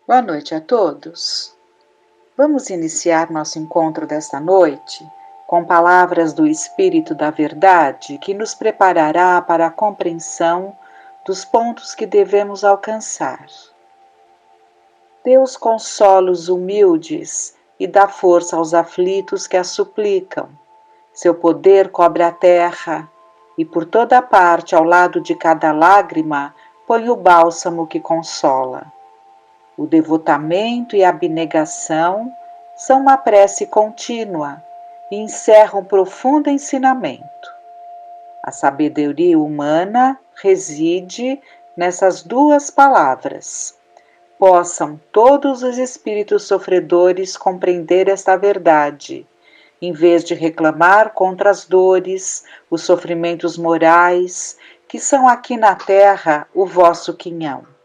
Boa noite a todos. Vamos iniciar nosso encontro desta noite com palavras do Espírito da Verdade que nos preparará para a compreensão dos pontos que devemos alcançar. Deus consola os humildes e dá força aos aflitos que a suplicam. Seu poder cobre a terra e por toda parte, ao lado de cada lágrima, põe o bálsamo que consola. O devotamento e a abnegação são uma prece contínua e encerram um profundo ensinamento. A sabedoria humana reside nessas duas palavras. Possam todos os espíritos sofredores compreender esta verdade, em vez de reclamar contra as dores, os sofrimentos morais, que são aqui na terra o vosso quinhão.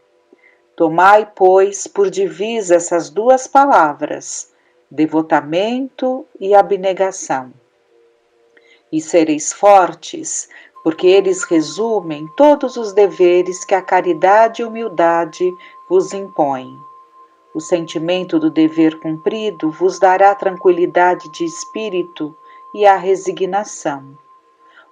Tomai, pois, por divisa essas duas palavras, devotamento e abnegação. E sereis fortes, porque eles resumem todos os deveres que a caridade e humildade vos impõem. O sentimento do dever cumprido vos dará tranquilidade de espírito e a resignação.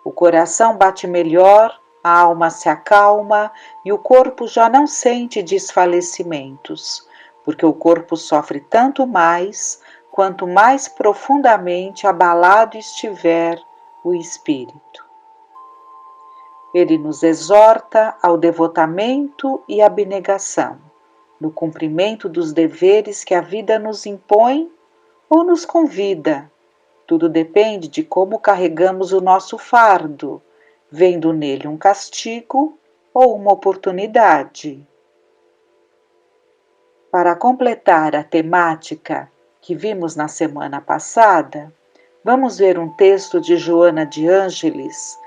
O coração bate melhor, a alma se acalma e o corpo já não sente desfalecimentos, porque o corpo sofre tanto mais, quanto mais profundamente abalado estiver o espírito. Ele nos exorta ao devotamento e abnegação, no cumprimento dos deveres que a vida nos impõe ou nos convida. Tudo depende de como carregamos o nosso fardo, vendo nele um castigo ou uma oportunidade. Para completar a temática que vimos na semana passada, vamos ver um texto de Joana de Ângeles,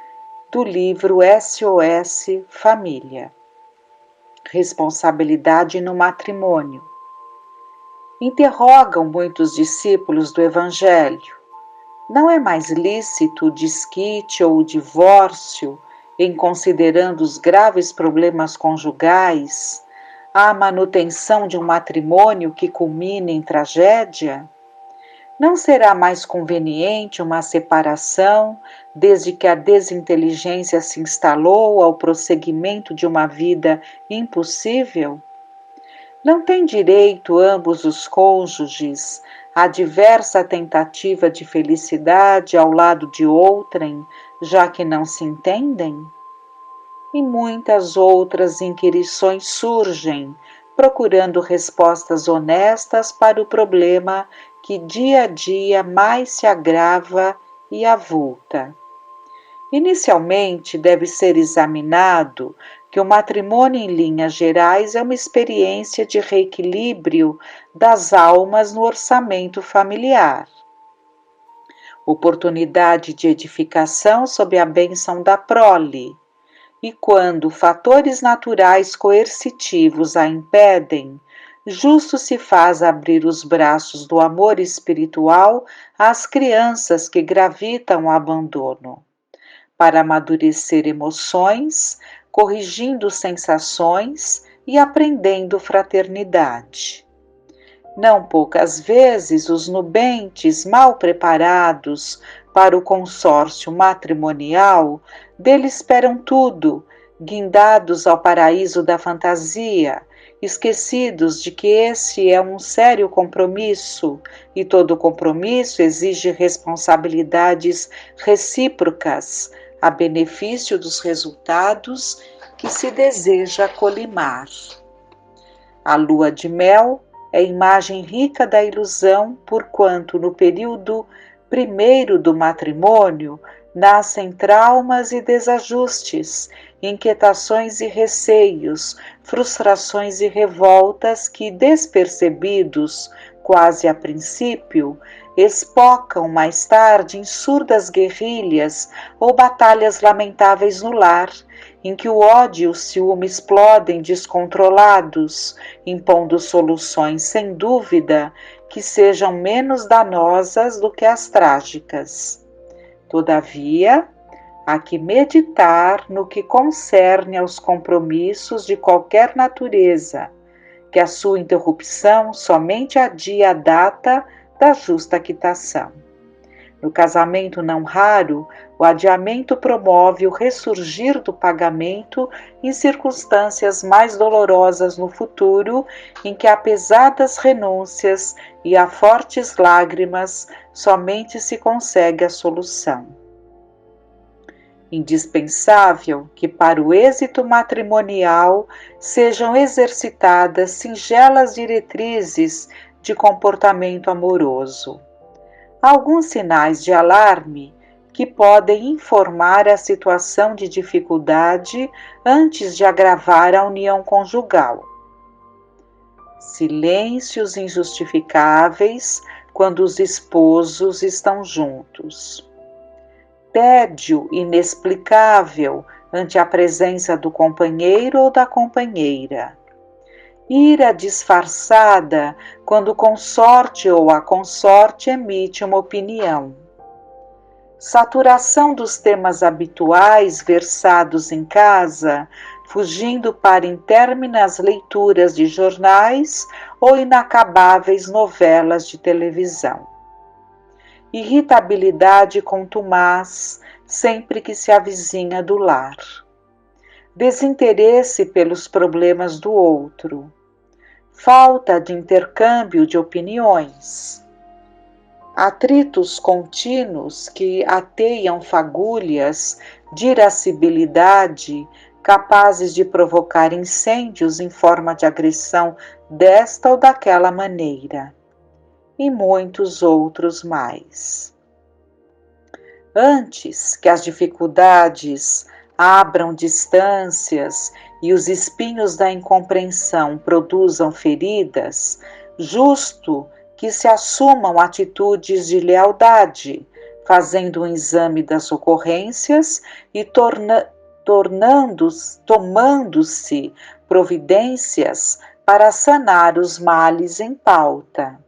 do livro SOS Família. Responsabilidade no matrimônio. Interrogam muitos discípulos do Evangelho. Não é mais lícito o desquite ou o divórcio, em considerando os graves problemas conjugais, a manutenção de um matrimônio que culmina em tragédia? Não será mais conveniente uma separação, desde que a desinteligência se instalou ao prosseguimento de uma vida impossível? Não têm direito ambos os cônjuges à diversa tentativa de felicidade ao lado de outrem, já que não se entendem? E muitas outras inquirições surgem, procurando respostas honestas para o problema que dia a dia mais se agrava e avulta. Inicialmente, deve ser examinado que o matrimônio, em linhas gerais, é uma experiência de reequilíbrio das almas no orçamento familiar. Oportunidade de edificação sob a bênção da prole. E quando fatores naturais coercitivos a impedem, justo se faz abrir os braços do amor espiritual às crianças que gravitam o abandono, para amadurecer emoções, corrigindo sensações e aprendendo fraternidade. Não poucas vezes os nubentes mal preparados para o consórcio matrimonial dele esperam tudo, guindados ao paraíso da fantasia, esquecidos de que esse é um sério compromisso e todo compromisso exige responsabilidades recíprocas a benefício dos resultados que se deseja colimar. A lua de mel é imagem rica da ilusão, porquanto no período primeiro do matrimônio nascem traumas e desajustes, inquietações e receios, frustrações e revoltas que, despercebidos, quase a princípio, espocam mais tarde em surdas guerrilhas ou batalhas lamentáveis no lar, em que o ódio e o ciúme explodem descontrolados, impondo soluções sem dúvida que sejam menos danosas do que as trágicas. Todavia, há que meditar no que concerne aos compromissos de qualquer natureza, que a sua interrupção somente adia a data da justa quitação. No casamento não raro, o adiamento promove o ressurgir do pagamento em circunstâncias mais dolorosas no futuro, em que, apesar das renúncias e a fortes lágrimas, somente se consegue a solução. Indispensável que para o êxito matrimonial sejam exercitadas singelas diretrizes de comportamento amoroso. Há alguns sinais de alarme que podem informar a situação de dificuldade antes de agravar a união conjugal. Silêncios injustificáveis quando os esposos estão juntos. Tédio inexplicável ante a presença do companheiro ou da companheira. Ira disfarçada quando o consorte ou a consorte emite uma opinião. Saturação dos temas habituais versados em casa, fugindo para interminas leituras de jornais ou inacabáveis novelas de televisão. Irritabilidade contumaz sempre que se avizinha do lar. Desinteresse pelos problemas do outro. Falta de intercâmbio de opiniões. Atritos contínuos que ateiam fagulhas de irascibilidade capazes de provocar incêndios em forma de agressão desta ou daquela maneira. E muitos outros mais. Antes que as dificuldades abram distâncias e os espinhos da incompreensão produzam feridas, justo que se assumam atitudes de lealdade, fazendo um exame das ocorrências e tomando-se providências para sanar os males em pauta.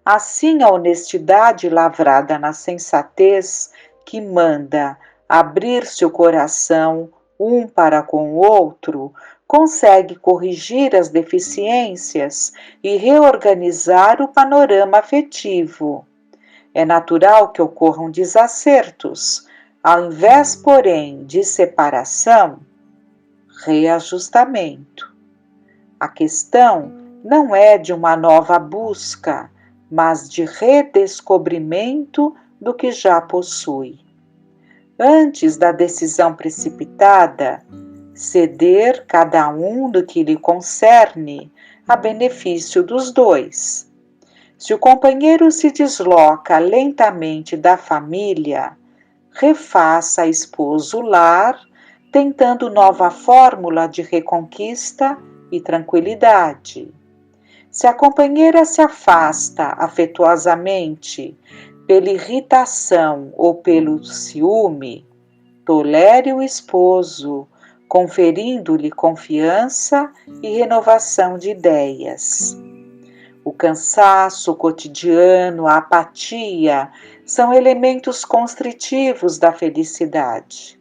Assim, a honestidade lavrada na sensatez que manda abrir-se o coração um para com o outro, consegue corrigir as deficiências e reorganizar o panorama afetivo. É natural que ocorram desacertos, ao invés, porém, de separação, reajustamento. A questão não é de uma nova busca, mas de redescobrimento do que já possui. Antes da decisão precipitada, ceder cada um do que lhe concerne a benefício dos dois. Se o companheiro se desloca lentamente da família, refaça a esposa o lar, tentando nova fórmula de reconquista e tranquilidade. Se a companheira se afasta afetuosamente pela irritação ou pelo ciúme, tolere o esposo, conferindo-lhe confiança e renovação de ideias. O cansaço cotidiano, a apatia, são elementos constritivos da felicidade.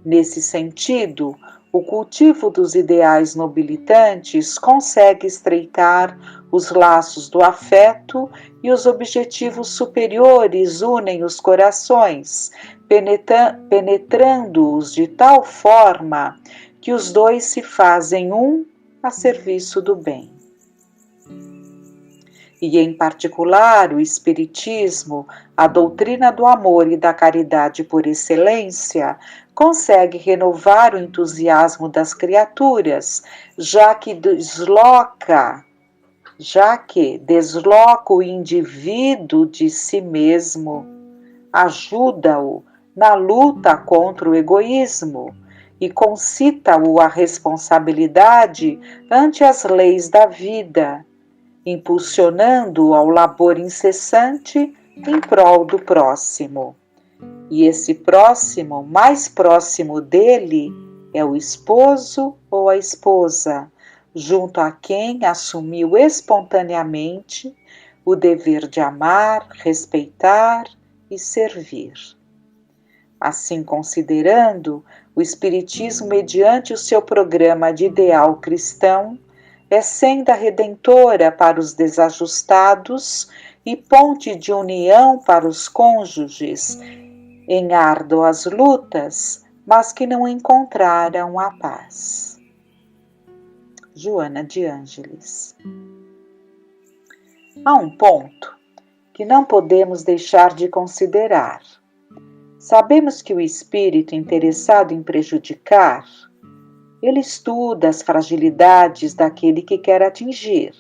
Nesse sentido, o cultivo dos ideais nobilitantes consegue estreitar os laços do afeto e os objetivos superiores unem os corações, penetrando-os de tal forma que os dois se fazem um a serviço do bem. E, em particular, o Espiritismo, a doutrina do amor e da caridade por excelência, consegue renovar o entusiasmo das criaturas, já que desloca o indivíduo de si mesmo, ajuda-o na luta contra o egoísmo e concita-o à responsabilidade ante as leis da vida, impulsionando-o ao labor incessante em prol do próximo. E esse próximo, mais próximo dele, é o esposo ou a esposa, junto a quem assumiu espontaneamente o dever de amar, respeitar e servir. Assim considerando, o Espiritismo, mediante o seu programa de ideal cristão, é senda redentora para os desajustados e ponte de união para os cônjuges em árduas lutas, mas que não encontraram a paz. Joana de Ângeles. Há um ponto que não podemos deixar de considerar. Sabemos que o espírito interessado em prejudicar, ele estuda as fragilidades daquele que quer atingir.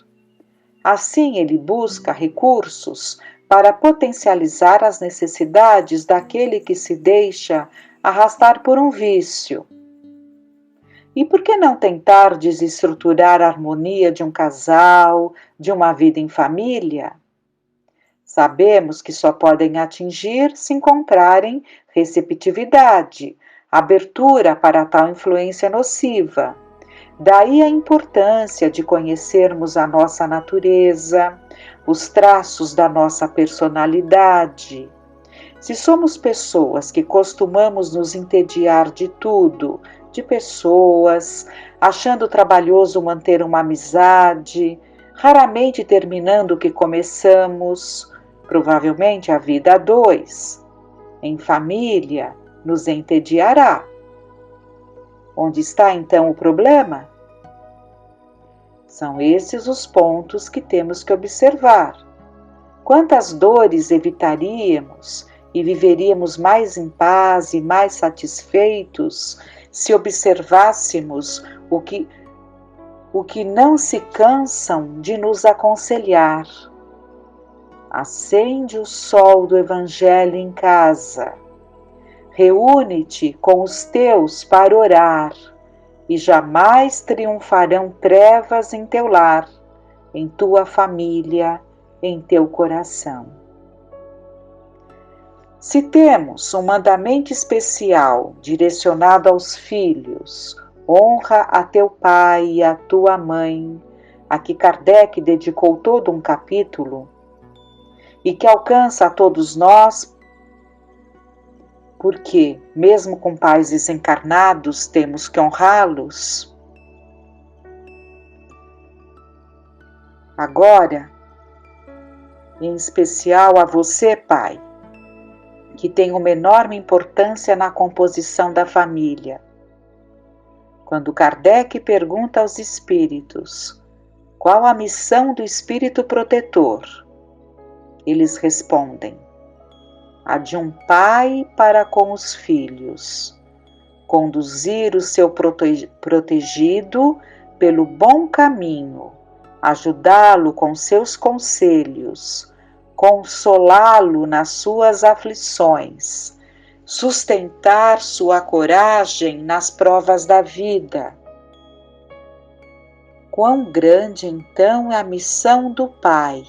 Assim, ele busca recursos para potencializar as necessidades daquele que se deixa arrastar por um vício. E por que não tentar desestruturar a harmonia de um casal, de uma vida em família? Sabemos que só podem atingir se encontrarem receptividade, abertura para tal influência nociva. Daí a importância de conhecermos a nossa natureza, os traços da nossa personalidade. Se somos pessoas que costumamos nos entediar de tudo, de pessoas, achando trabalhoso manter uma amizade, raramente terminando o que começamos, provavelmente a vida a dois, em família, nos entediará. Onde está então o problema? São esses os pontos que temos que observar. Quantas dores evitaríamos e viveríamos mais em paz e mais satisfeitos se observássemos o que não se cansam de nos aconselhar. Acende o sol do Evangelho em casa. Reúne-te com os teus para orar, e jamais triunfarão trevas em teu lar, em tua família, em teu coração. Se temos um mandamento especial direcionado aos filhos, honra a teu pai e a tua mãe, a que Kardec dedicou todo um capítulo, e que alcança a todos nós, porque, mesmo com pais desencarnados, temos que honrá-los. Agora, em especial a você, pai, que tem uma enorme importância na composição da família. Quando Kardec pergunta aos espíritos qual a missão do espírito protetor, eles respondem: a de um pai para com os filhos, conduzir o seu protegido pelo bom caminho, ajudá-lo com seus conselhos, consolá-lo nas suas aflições, sustentar sua coragem nas provas da vida. Quão grande então é a missão do Pai!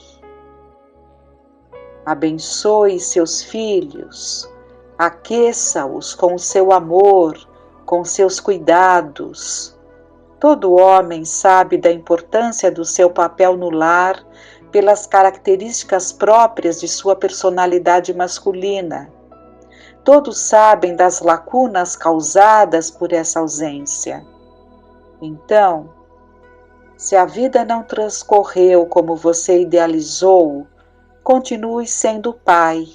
Abençoe seus filhos, aqueça-os com o seu amor, com seus cuidados. Todo homem sabe da importância do seu papel no lar pelas características próprias de sua personalidade masculina. Todos sabem das lacunas causadas por essa ausência. Então, se a vida não transcorreu como você idealizou, continue sendo pai.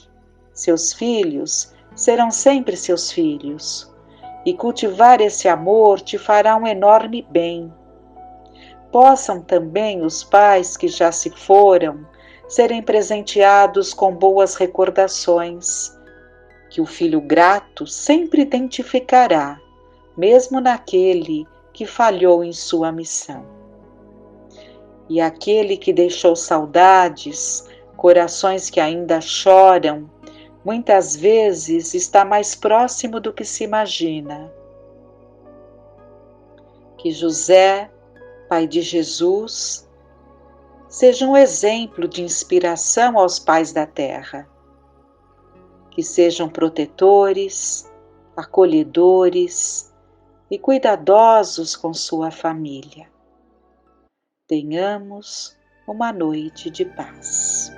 Seus filhos serão sempre seus filhos. E cultivar esse amor te fará um enorme bem. Possam também os pais que já se foram serem presenteados com boas recordações, que o filho grato sempre identificará, mesmo naquele que falhou em sua missão. E aquele que deixou saudades, corações que ainda choram, muitas vezes está mais próximo do que se imagina. Que José, pai de Jesus, seja um exemplo de inspiração aos pais da terra. Que sejam protetores, acolhedores e cuidadosos com sua família. Tenhamos uma noite de paz.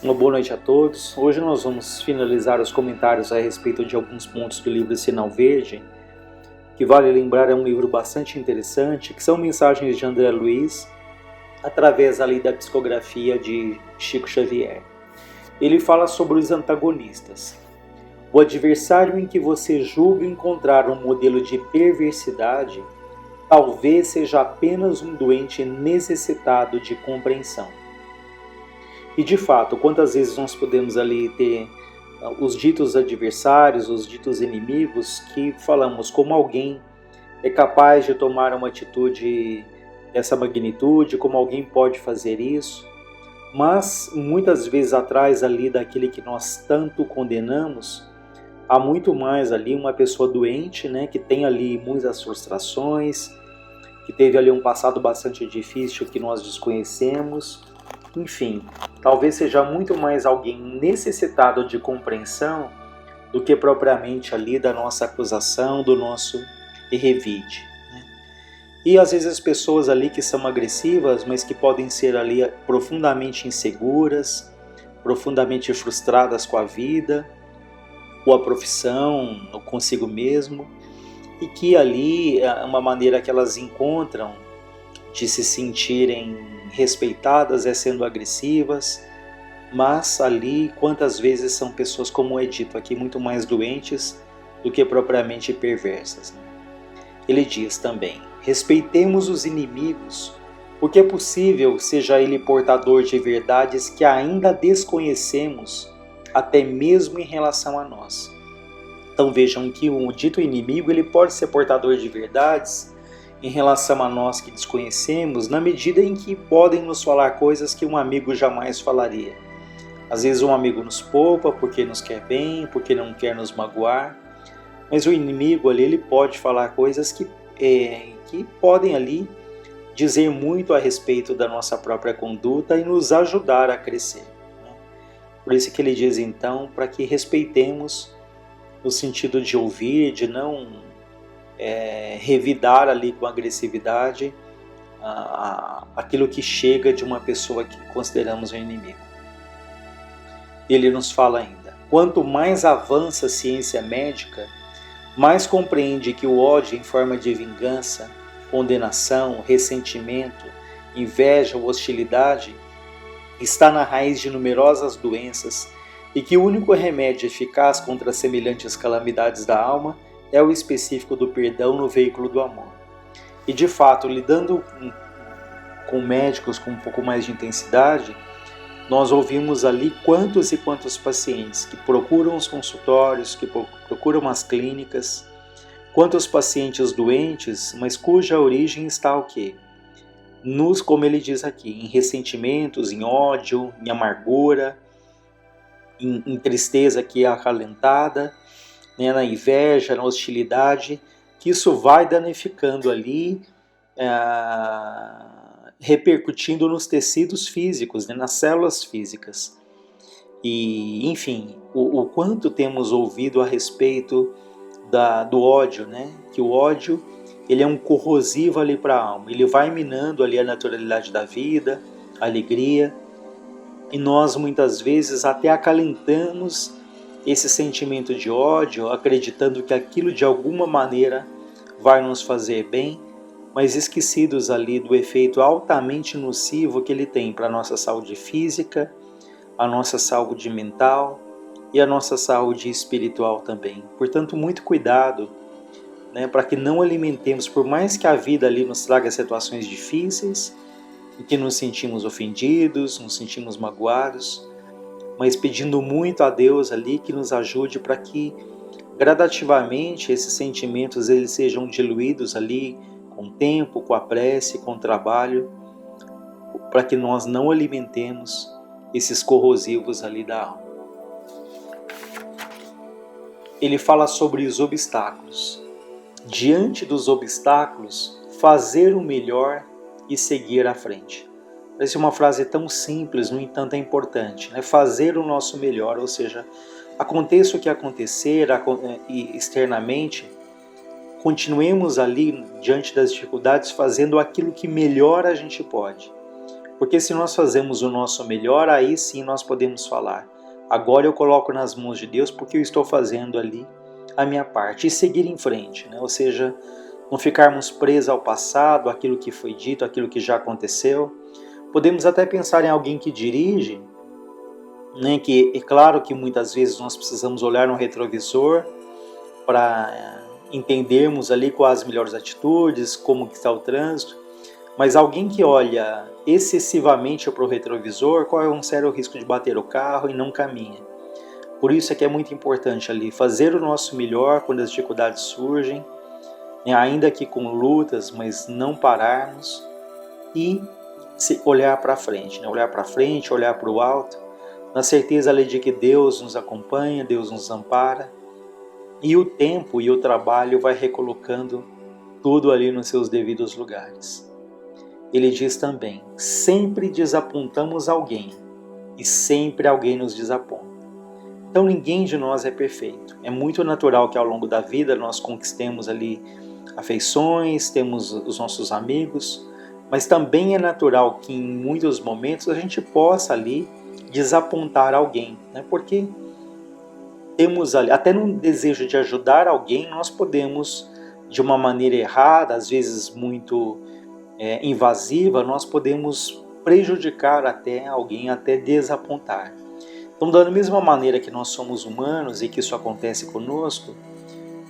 Uma boa noite a todos. Hoje nós vamos finalizar os comentários a respeito de alguns pontos do livro Sinal Verde, que vale lembrar é um livro bastante interessante, que são mensagens de André Luiz, através ali da psicografia de Chico Xavier. Ele fala sobre os antagonistas. O adversário em que você julga encontrar um modelo de perversidade, talvez seja apenas um doente necessitado de compreensão. E de fato, quantas vezes nós podemos ali ter os ditos adversários, os ditos inimigos, que falamos como alguém é capaz de tomar uma atitude dessa magnitude, como alguém pode fazer isso, mas muitas vezes atrás ali daquele que nós tanto condenamos, há muito mais ali uma pessoa doente, né, que tem ali muitas frustrações, que teve ali um passado bastante difícil que nós desconhecemos. Enfim, talvez seja muito mais alguém necessitado de compreensão do que propriamente ali da nossa acusação, do nosso revide. E às vezes as pessoas ali que são agressivas, mas que podem ser ali profundamente inseguras, profundamente frustradas com a vida, com a profissão, ou consigo mesmo, e que ali é uma maneira que elas encontram de se sentirem respeitadas é sendo agressivas, mas ali quantas vezes são pessoas, como é dito aqui, muito mais doentes do que propriamente perversas. Ele diz também: respeitemos os inimigos, porque é possível seja ele portador de verdades que ainda desconhecemos, até mesmo em relação a nós. Então vejam que o dito inimigo ele pode ser portador de verdades em relação a nós que desconhecemos, na medida em que podem nos falar coisas que um amigo jamais falaria. Às vezes um amigo nos poupa porque nos quer bem, porque não quer nos magoar, mas o inimigo ali ele pode falar coisas que podem ali dizer muito a respeito da nossa própria conduta e nos ajudar a crescer. Por isso que ele diz então para que respeitemos no sentido de ouvir, de não revidar ali com agressividade aquilo que chega de uma pessoa que consideramos um inimigo. Ele nos fala ainda: quanto mais avança a ciência médica, mais compreende que o ódio em forma de vingança, condenação, ressentimento, inveja ou hostilidade está na raiz de numerosas doenças e que o único remédio eficaz contra semelhantes calamidades da alma é o específico do perdão no veículo do amor. E de fato, lidando com médicos com um pouco mais de intensidade, nós ouvimos ali quantos e quantos pacientes que procuram os consultórios, que procuram as clínicas, quantos pacientes doentes, mas cuja origem está o quê? Como ele diz aqui, em ressentimentos, em ódio, em amargura, em tristeza que é acalentada, na inveja, na hostilidade, que isso vai danificando ali, repercutindo nos tecidos físicos, nas células físicas. E, enfim, o quanto temos ouvido a respeito do ódio, que o ódio ele é um corrosivo ali para a alma, ele vai minando ali a naturalidade da vida, a alegria, e nós muitas vezes até acalentamos esse sentimento de ódio, acreditando que aquilo de alguma maneira vai nos fazer bem, mas esquecidos ali do efeito altamente nocivo que ele tem para a nossa saúde física, a nossa saúde mental e a nossa saúde espiritual também. Portanto, muito cuidado, para que não alimentemos, por mais que a vida ali nos traga situações difíceis, em que nos sentimos ofendidos, nos sentimos magoados, mas pedindo muito a Deus ali que nos ajude para que gradativamente esses sentimentos eles sejam diluídos ali com o tempo, com a prece, com o trabalho, para que nós não alimentemos esses corrosivos ali da alma. Ele fala sobre os obstáculos. Diante dos obstáculos, fazer o melhor e seguir à frente. Essa é uma frase tão simples, no entanto é importante, fazer o nosso melhor, ou seja, aconteça o que acontecer externamente, continuemos ali diante das dificuldades fazendo aquilo que melhor a gente pode. Porque se nós fazemos o nosso melhor, aí sim nós podemos falar: agora eu coloco nas mãos de Deus porque eu estou fazendo ali a minha parte, e seguir em frente, né? Ou seja, não ficarmos presos ao passado, àquilo que foi dito, àquilo que já aconteceu. Podemos até pensar em alguém que dirige, né? Que é claro que muitas vezes nós precisamos olhar no retrovisor para entendermos ali quais as melhores atitudes, como que está o trânsito. Mas alguém que olha excessivamente para o retrovisor corre um sério risco de bater o carro e não caminha. Por isso é que é muito importante ali fazer o nosso melhor quando as dificuldades surgem, né, ainda que com lutas, mas não pararmos e olhar para frente, né, olhar para frente, olhar para o alto, na certeza ali de que Deus nos acompanha, Deus nos ampara, e o tempo e o trabalho vai recolocando tudo ali nos seus devidos lugares. Ele diz também: sempre desapontamos alguém e sempre alguém nos desaponta. Então ninguém de nós é perfeito. É muito natural que ao longo da vida nós conquistemos ali afeições, temos os nossos amigos, mas também é natural que em muitos momentos a gente possa ali desapontar alguém, né? Porque temos ali, até no desejo de ajudar alguém, nós podemos, de uma maneira errada, às vezes muito invasiva, nós podemos prejudicar até alguém, até desapontar. Então, da mesma maneira que nós somos humanos e que isso acontece conosco,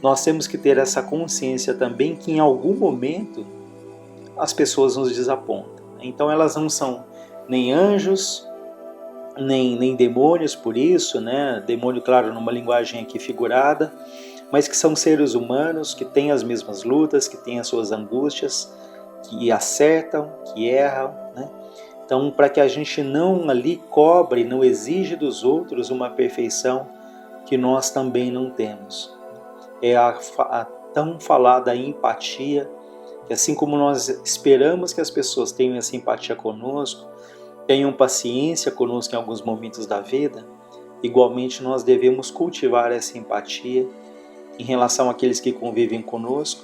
nós temos que ter essa consciência também que em algum momento as pessoas nos desapontam. Então elas não são nem anjos, nem demônios por isso, né? Demônio, claro, numa linguagem aqui figurada, mas que são seres humanos, que têm as mesmas lutas, que têm as suas angústias, que acertam, que erram, né? Então, para que a gente não ali cobre, não exige dos outros uma perfeição que nós também não temos. É a tão falada empatia, que assim como nós esperamos que as pessoas tenham essa empatia conosco, tenham paciência conosco em alguns momentos da vida, igualmente nós devemos cultivar essa empatia em relação àqueles que convivem conosco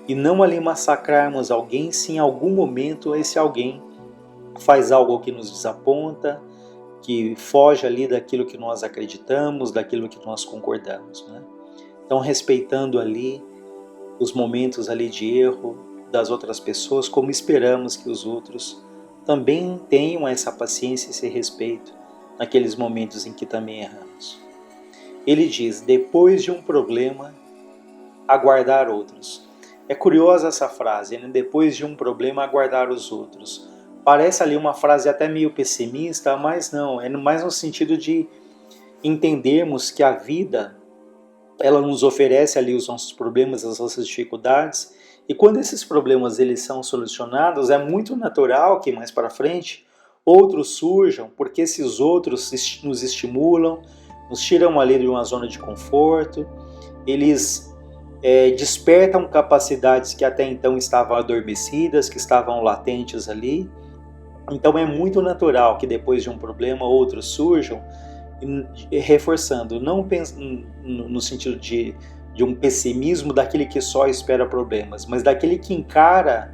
e não ali massacrarmos alguém se em algum momento esse alguém faz algo que nos desaponta, que foge ali daquilo que nós acreditamos, daquilo que nós concordamos, né? Então, respeitando ali os momentos ali de erro das outras pessoas, como esperamos que os outros também tenham essa paciência e esse respeito naqueles momentos em que também erramos. Ele diz: depois de um problema, aguardar outros. É curiosa essa frase, né? Depois de um problema, aguardar os outros. Parece ali uma frase até meio pessimista, mas não, é mais no sentido de entendermos que a vida, ela nos oferece ali os nossos problemas, as nossas dificuldades, e quando esses problemas eles são solucionados, é muito natural que mais para frente outros surjam, porque esses outros nos estimulam, nos tiram ali de uma zona de conforto, eles despertam capacidades que até então estavam adormecidas, que estavam latentes ali. Então é muito natural que depois de um problema outros surjam, reforçando, não no sentido de um pessimismo daquele que só espera problemas, mas daquele que encara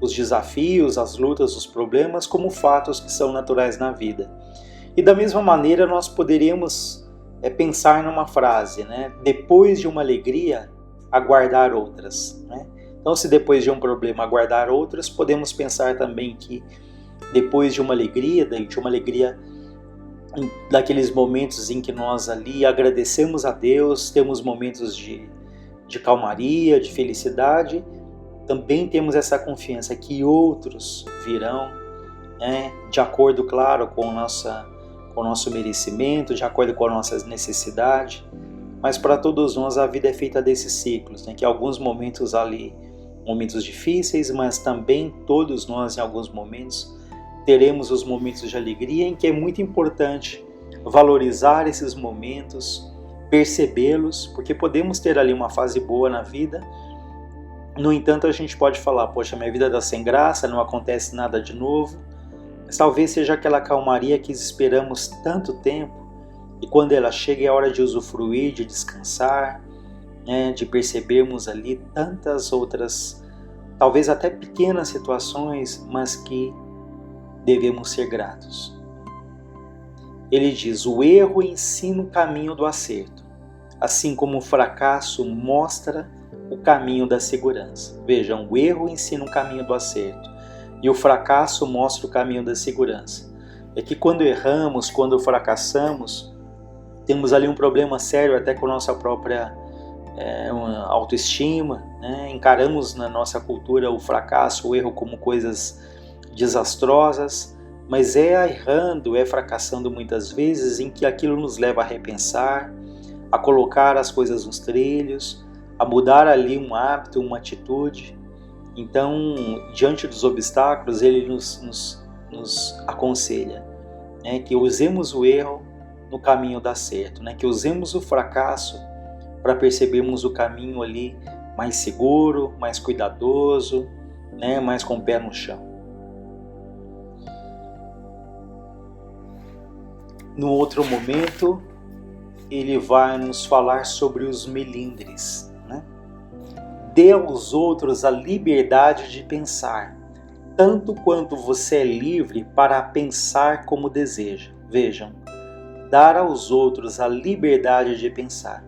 os desafios, as lutas, os problemas como fatos que são naturais na vida. E da mesma maneira nós poderíamos pensar numa frase, né? Depois de uma alegria, aguardar outras, né? Então, se depois de um problema aguardar outras, podemos pensar também que depois de uma alegria daqueles momentos em que nós ali agradecemos a Deus, temos momentos de calmaria, de felicidade, também temos essa confiança que outros virão, né, de acordo, claro, com o nosso merecimento, de acordo com a nossa necessidade, mas para todos nós a vida é feita desses ciclos, né, que alguns momentos ali, momentos difíceis, mas também todos nós em alguns momentos teremos os momentos de alegria, em que é muito importante valorizar esses momentos, percebê-los, porque podemos ter ali uma fase boa na vida. No entanto, a gente pode falar: poxa, minha vida está sem graça, não acontece nada de novo. Mas talvez seja aquela calmaria que esperamos tanto tempo, e quando ela chega é hora de usufruir, de descansar, né, de percebermos ali tantas outras, talvez até pequenas situações, mas que devemos ser gratos. Ele diz: o erro ensina o caminho do acerto, assim como o fracasso mostra o caminho da segurança. Vejam, o erro ensina o caminho do acerto e o fracasso mostra o caminho da segurança. É que quando erramos, quando fracassamos, temos ali um problema sério até com a nossa própria autoestima, né? Encaramos na nossa cultura o fracasso, o erro como coisas desastrosas, mas é errando, é fracassando muitas vezes em que aquilo nos leva a repensar, a colocar as coisas nos trilhos, a mudar ali um hábito, uma atitude. Então, diante dos obstáculos, ele nos aconselha, né, que usemos o erro no caminho do acerto, né, que usemos o fracasso para percebermos o caminho ali mais seguro, mais cuidadoso, né, mais com o pé no chão. No outro momento, ele vai nos falar sobre os melindres, né? Dê aos outros a liberdade de pensar, tanto quanto você é livre para pensar como deseja. Vejam, dar aos outros a liberdade de pensar.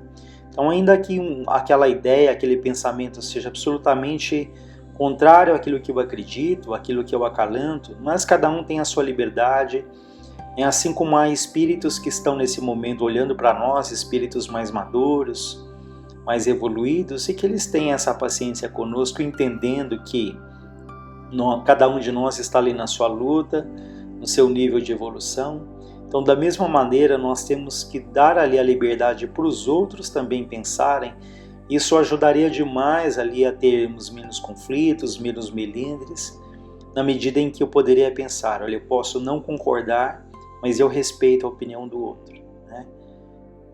Então, ainda que aquela ideia, aquele pensamento seja absolutamente contrário àquilo que eu acredito, àquilo que eu acalanto, mas cada um tem a sua liberdade. É assim como há espíritos que estão nesse momento olhando para nós, espíritos mais maduros, mais evoluídos, e que eles têm essa paciência conosco, entendendo que cada um de nós está ali na sua luta, no seu nível de evolução. Então, da mesma maneira, nós temos que dar ali a liberdade para os outros também pensarem. Isso ajudaria demais ali a termos menos conflitos, menos melindres, na medida em que eu poderia pensar, olha, eu posso não concordar, mas eu respeito a opinião do outro, né?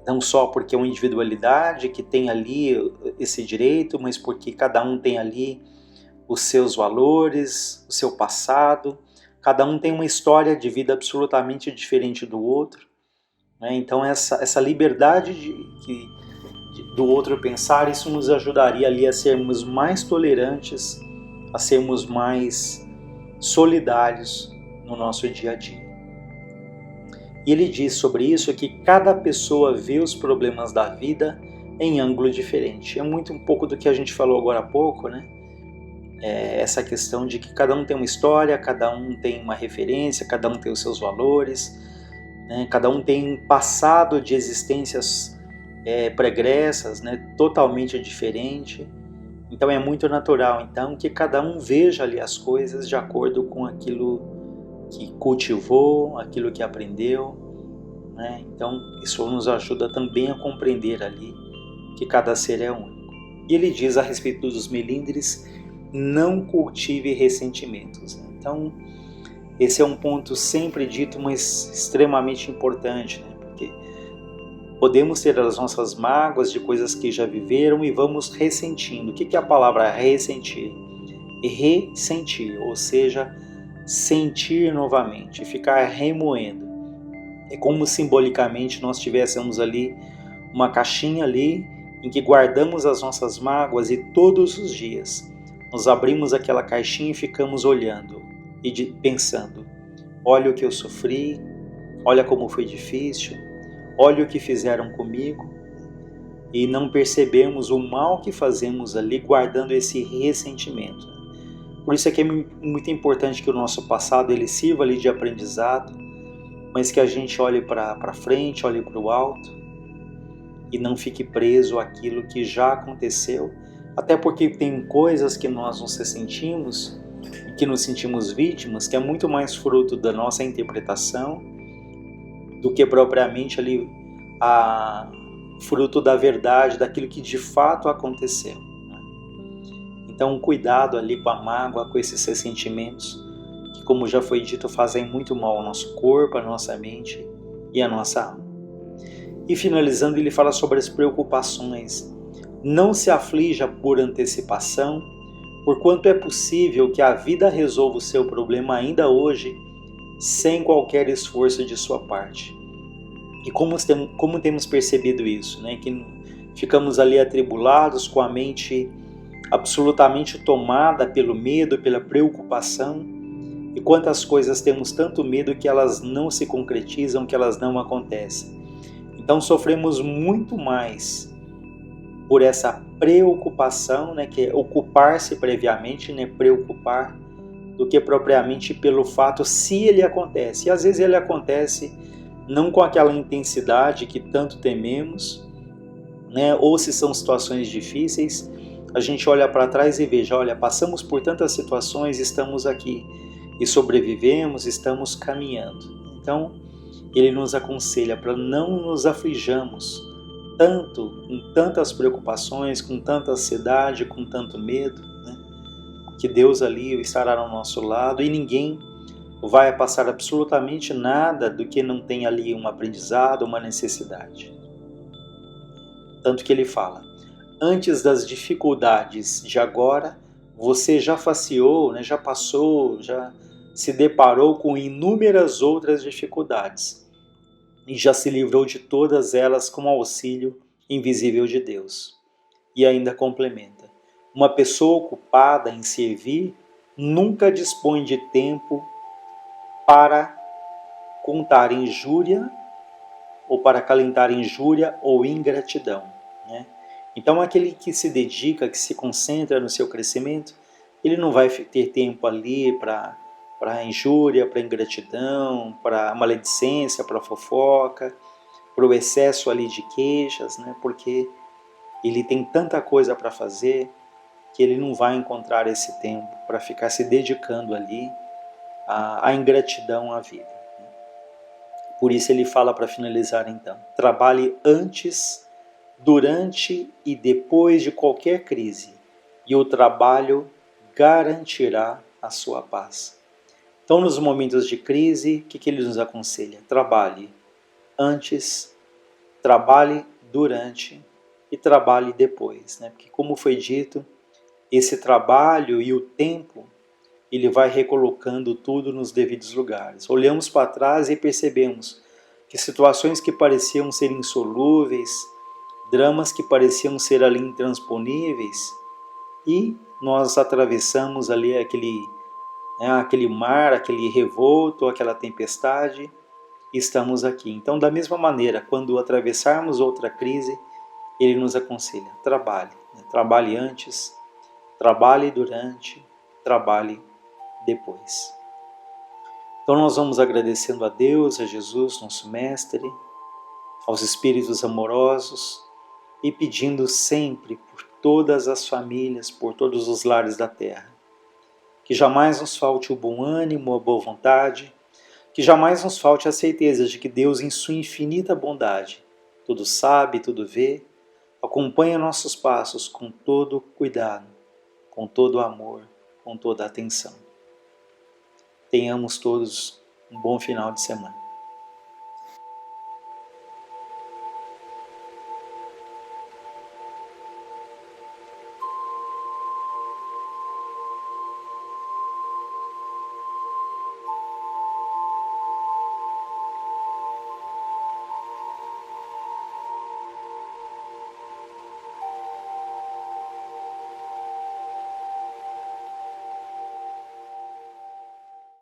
Não só porque é uma individualidade que tem ali esse direito, mas porque cada um tem ali os seus valores, o seu passado, cada um tem uma história de vida absolutamente diferente do outro, né? Então essa liberdade do outro pensar, isso nos ajudaria ali a sermos mais tolerantes, a sermos mais solidários no nosso dia a dia. E ele diz sobre isso que cada pessoa vê os problemas da vida em ângulo diferente. É muito um pouco do que a gente falou agora há pouco, né? Essa questão de que cada um tem uma história, cada um tem uma referência, cada um tem os seus valores, né? Cada um tem um passado de existências pregressas, né? Totalmente diferente. Então é muito natural então, que cada um veja ali as coisas de acordo com aquilo que cultivou, aquilo que aprendeu, né? Então isso nos ajuda também a compreender ali que cada ser é único. E ele diz a respeito dos melindres: não cultive ressentimentos. Então esse é um ponto sempre dito, mas extremamente importante, né? Porque podemos ter as nossas mágoas de coisas que já viveram e vamos ressentindo. O que é a palavra ressentir? Ressentir, ou seja, sentir novamente, ficar remoendo. É como simbolicamente nós tivéssemos ali uma caixinha ali em que guardamos as nossas mágoas e todos os dias nós abrimos aquela caixinha e ficamos olhando e pensando: olha o que eu sofri, olha como foi difícil, olha o que fizeram comigo, e não percebemos o mal que fazemos ali guardando esse ressentimento. Por isso é que é muito importante que o nosso passado ele sirva ali de aprendizado, mas que a gente olhe para frente, olhe para o alto e não fique preso àquilo que já aconteceu, até porque tem coisas que nós nos ressentimos e que nos sentimos vítimas, que é muito mais fruto da nossa interpretação do que propriamente ali fruto da verdade, daquilo que de fato aconteceu. Então, cuidado ali com a mágoa, com esses ressentimentos, que, como já foi dito, fazem muito mal ao nosso corpo, à nossa mente e à nossa alma. E finalizando, ele fala sobre as preocupações. Não se aflija por antecipação, porquanto é possível que a vida resolva o seu problema ainda hoje, sem qualquer esforço de sua parte. E como temos percebido isso, né? Que ficamos ali atribulados, com a mente absolutamente tomada pelo medo, pela preocupação, E quantas coisas temos tanto medo que elas não se concretizam, que elas não acontecem. Então sofremos muito mais por essa preocupação, né, que é ocupar-se previamente, né, preocupar, do que propriamente pelo fato se ele acontece. E às vezes ele acontece não com aquela intensidade que tanto tememos, né, ou se são situações difíceis, a gente olha para trás e veja, olha, passamos por tantas situações, estamos aqui e sobrevivemos, estamos caminhando. Então, ele nos aconselha para não nos aflijamos tanto, com tantas preocupações, com tanta ansiedade, com tanto medo, né? Que Deus ali estará ao nosso lado e ninguém vai passar absolutamente nada do que não tem ali um aprendizado, uma necessidade. Tanto que ele fala, antes das dificuldades de agora, você já faceou, né, já passou, já se deparou com inúmeras outras dificuldades e já se livrou de todas elas com o auxílio invisível de Deus. E ainda complementa, uma pessoa ocupada em servir nunca dispõe de tempo para contar injúria ou para acalentar injúria ou ingratidão, né? Então aquele que se dedica, que se concentra no seu crescimento, ele não vai ter tempo ali para injúria, para ingratidão, para maledicência, para fofoca, para o excesso ali de queixas, né? Porque ele tem tanta coisa para fazer que ele não vai encontrar esse tempo para ficar se dedicando ali à ingratidão à vida. Por isso ele fala para finalizar então, trabalhe antes, durante e depois de qualquer crise, e o trabalho garantirá a sua paz. Então nos momentos de crise, o que ele nos aconselha? Trabalhe antes, trabalhe durante e trabalhe depois, né? Porque como foi dito, esse trabalho e o tempo, ele vai recolocando tudo nos devidos lugares. Olhamos para trás e percebemos que situações que pareciam ser insolúveis, dramas que pareciam ser ali intransponíveis, e nós atravessamos ali aquele mar, aquele revolto, aquela tempestade, e estamos aqui. Então, da mesma maneira, quando atravessarmos outra crise, ele nos aconselha, trabalhe. Né? Trabalhe antes, trabalhe durante, trabalhe depois. Então nós vamos agradecendo a Deus, a Jesus, nosso Mestre, aos Espíritos amorosos e pedindo sempre por todas as famílias, por todos os lares da terra. Que jamais nos falte o bom ânimo, a boa vontade, que jamais nos falte a certeza de que Deus, em sua infinita bondade, tudo sabe, tudo vê, acompanha nossos passos com todo cuidado, com todo amor, com toda atenção. Tenhamos todos um bom final de semana.